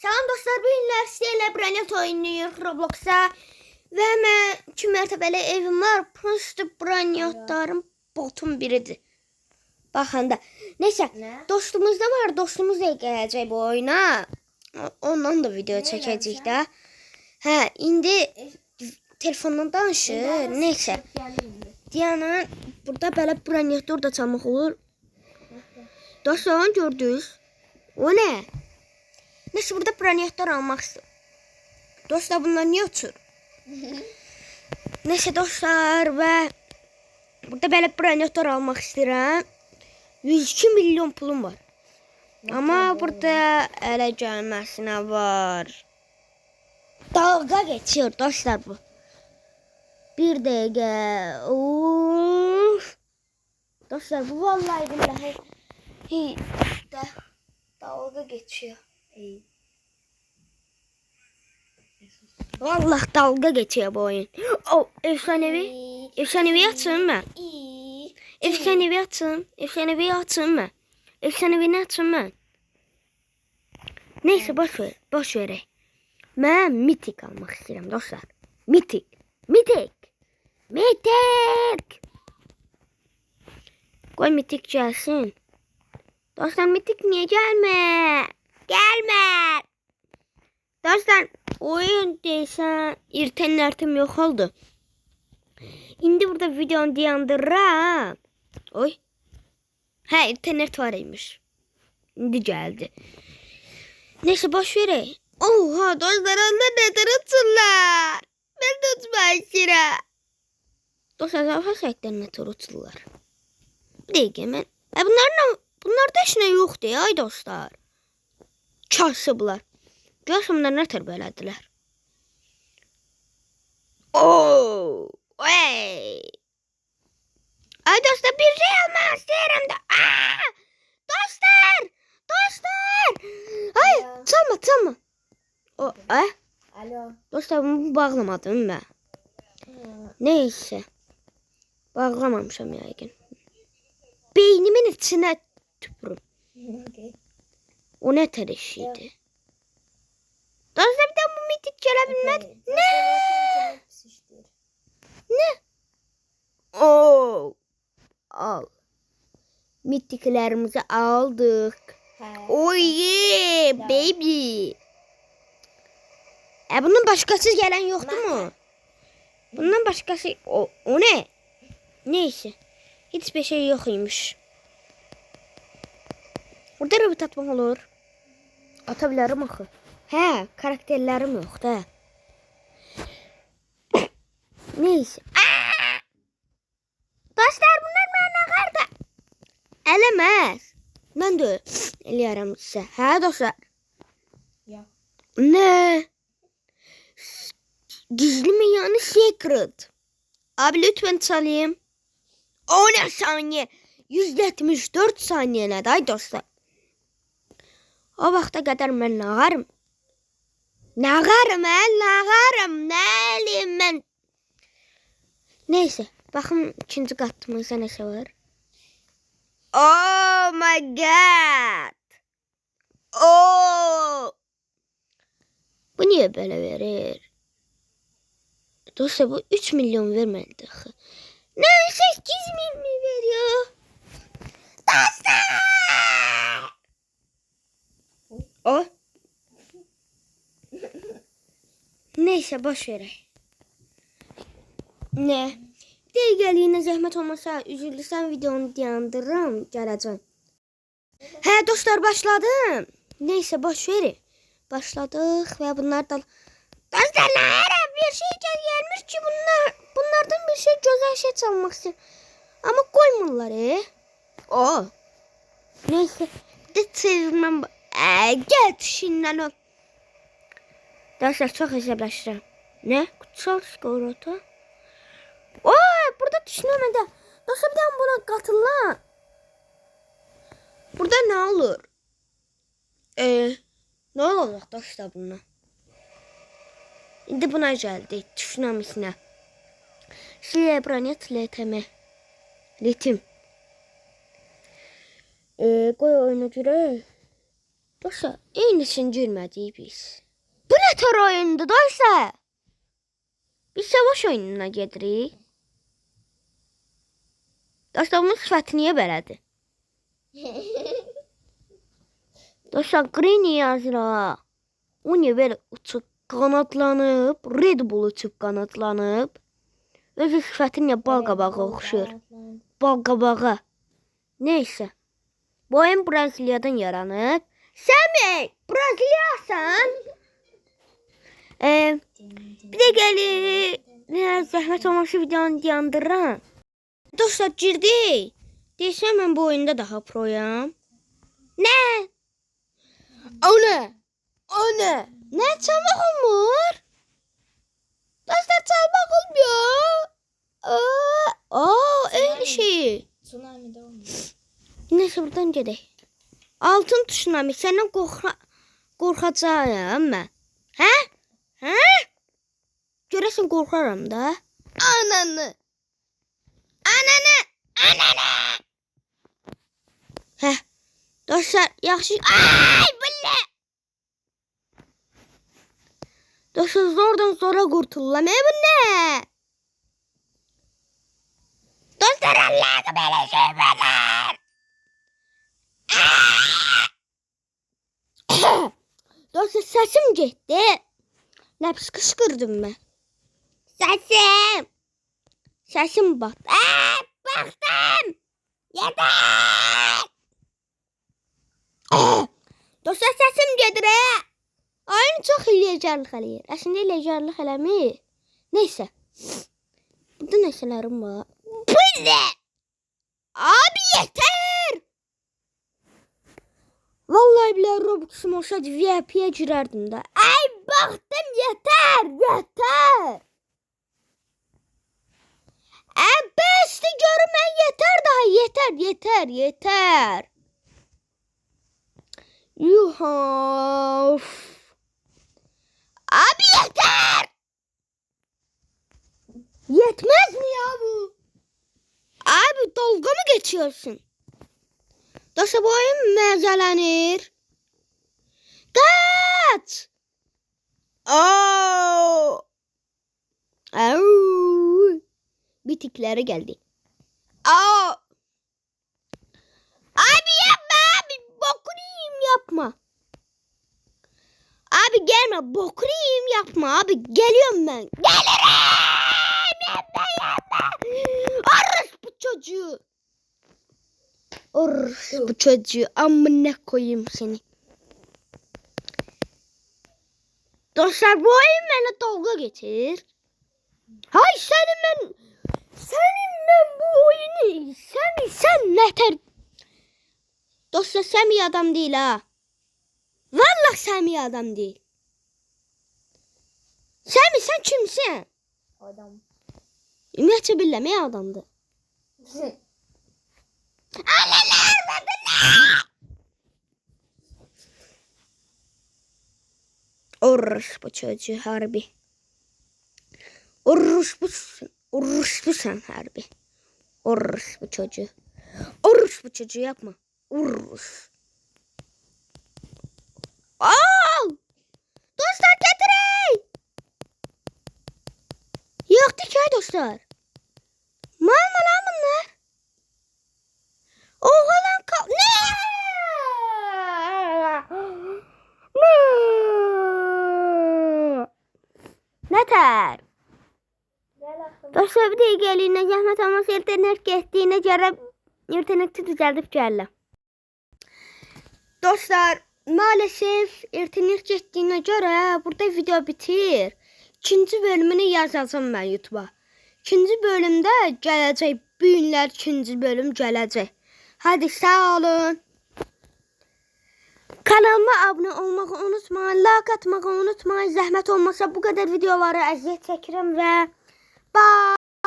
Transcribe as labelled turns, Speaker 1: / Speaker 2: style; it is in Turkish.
Speaker 1: Salam dostlar, bu günlər sizlərlə Branet oynayır Roblox'a və mən 2 mərtəbəli evim var. Prosto Branetların botun biridir. Baxın da. Neysə, dostumuz da var. Dostumuz da gələcək bu oyuna. Ondan da video çəkəcəyik də. Hə, indi telefondan danışır. Neysə. Diana burada belə Branetor da çalmaq olur. Dostlar gördünüz. O ne? Neyse burada Branetor almaq istiyorum. Dostlar bunlar niye uçur? Neyse dostlar ve burada belə Branetor almaq istiyorum. 102 milyon pulum var. Ama burada ele gelmesine var. Dalga geçiyor dostlar bu. Bir dakika. Of. Dostlar bu vallahi billahi dalga geçiyor. Vallahi dalga geçiyor bu oyun. Oh, efsanevi. Efsanevi açın mı? Efsanevi açın. Efsanevi açın mı? Efsanevi açın mı? Neyse boş ver. Boş ver. Ben mitik almak istiyorum dostlar. Mitik. Mitik. Mitik. Koy mitik gelsin. Dostlar mitik niye gelme? Gelme. Dostlar oyun değilse internetim yok oldu. Şimdi burada videonu dayandıram. Oy. Ha internet varmış. Şimdi geldi. Neyse boş ver. Oha dostlar onlar neden uçurlar? Ben de uçmayı sıra. Dostlar zaten internet uçurlar. Bir dakika ben. Bunlarda heç nə yoxdur ay dostlar. Kasıblar. Görürsən bunlar nə tər belədilər. Oo! Ey! Ay dostlar bir şey almaq istəyirəm də. Aa! Dostlar! Dostlar! Ay, çalma. O,
Speaker 2: Alo.
Speaker 1: Dostlar bunu bağlamadım mən. Neyse. Bağlamamışam yəqin. Beynimin içine tüpürüm. O ne tər işiydi? Dostlar bir de bu mitik gelebilmedi. Ne? Oo. Al. Mitiklerimizi aldık. Oh yeah baby. Bunun başkası gelen yoktu mu? Bundan başkası o ne? Neyse. Hiçbir şey yokmuş. Burada robot atmak olur. Atabilirim axı. He, karakterlerim yok da. Neyse. Dostlar bunlar mənə qarda. Eləməz. Mən də eləyərəm sizə. Hə dostlar.
Speaker 2: Ya.
Speaker 1: Ne? Gizli mi yani secret? Abi lütfen çalayım. 10 saniye. 174 saniye ne day dostlar. O vaxta qədər mən nağarım. Nağarım. Nə eləyim mən? Neyse. Baxın ikinci qatımızda nəsə var. Oh my god. Oh. Bu niye belə verir? Dostlar bu 3 milyon verməlidir. Ne 8 milyon veriyor? Dostlar. O. Neyse boş ver. Ne? Deygəliyinə zəhmət olmasa üzülürsən videonu dayandırıram, gələcəm. Hə dostlar başladım. Neyse boş ver. Başladık ve bunlar da dostlar her bir şey gelmiş ki bunlardan bir şey güzel şey çalmak istiyor. Ama koymurlar O. Neyse. De çevirmem. Gel işinden ol. Dostlar çok hesaplaşacağım. Ne? Kutsal skorota. Oo, burada düşünemedi. Dostlar bir daha buna katıl. Burada ne olur? Ne olacak dostlar buna? Şimdi buna geldi. Düşünemişine. Şile Branet leteme. Letim. Koy oyunu göre. Dostlar, eynisini girmədik biz. Bu nə tər oyundur dostlar? Biz savaş oyununa gedirik. Dostlar, bunun sifəti niyə belədir? Dostlar, Green yazır ha. O niyə belə uçub qanatlanıb, Red Bull uçub qanatlanıb. Özü sifəti niyə bal qabağa oxşuyur? Bal qabağa. Neyse. Bu oyun Braziliyadan yaranıb. Səmi, Braziliyasan? Bir də gəlir. Zəhmət olmasa videonu dayandırıram. Dostlar, girdik. Deyəsən mən bu oyunda daha proyam. Nə? O nə? O nə? Nə çalmaq olmur? Dostlar, çalmaq olmuyor. Eyni şey.
Speaker 2: Tsunami de olmuyor.
Speaker 1: Neyse, buradan gedək. Altın tsunami, səndən qorxacağım mən. Hə? Hə? Görəsən qorxaram da. Ananı. Ananı. Ananı. Hə. Dostlar, yaxşı. Ay, billə. Dostlar, zordan zora qurturulam. Bu nə? Dostlar, Allah'ım belə şey verir. Dostlar, səsim getdi. Nə pis qışqırdım mən. Səsim. Səsim batdı. Baxdım. Yeter. Dostlar, səsim gedir. Oyun çox lecarlıq eləyir. Əslində lecarlıq eləmir. Neysə. Burada nəsələrim var. Bu ne? Abi yeter. Vallahi bile Robux'um olsaydı VIP'ye girerdim da. Ay baktım, yeter. Yeter. Besti görme, yeter daha. Yeter, yeter, yeter. Yuh. Abi yeter. Yetmez mi ya bu? Abi dalga mı geçiyorsun? Dostlar, bu oyun məzələnir. Kaç! Bitikləri geldi. Abi yapma abi. Bokunu yiyeyim, yapma. Abi gelme, bokunu yiyeyim, yapma abi. Geliyorum ben. Gelirim. Yapma, yapma. Arış bu çocuğu. Arış bu çocuğu. Amına koyayım seni. Dostlar, bu oyun bana dalga geçir. Hay senin ben bu oyunu. Sen neter. Dostlar, Səmi adam değil ha. Vallahi Səmi adam değil. Səmi, sen kimsin?
Speaker 2: Adam.
Speaker 1: Ümumiyyətcə billəməyə adamdır. Orospu çocuğu harbi. Orospu sen harbi. Orospu çocuğu. Orospu çocuğu yapma. Oros. Dostlar, getirin. Yoktu ki dostlar. Mal mı lan bunlar? Oha lan Neter? Dostlar, bir de geliyinə zəhmət olmasa internet getdiyinə görə interneti düzəldib gəlirəm. Dostlar, maalesef internet getdiyinə görə burada video bitir. İkinci bölümünü yazacağım ben YouTube'a. İkinci bölümdə gələcək. Bu günlər ikinci bölüm gələcək. Hadi sağ olun. Kanalıma abone olmağı unutmayın. Like atmağı unutmayın. Zəhmət olmasa bu qədər videoları əziyyət çəkirəm və bye.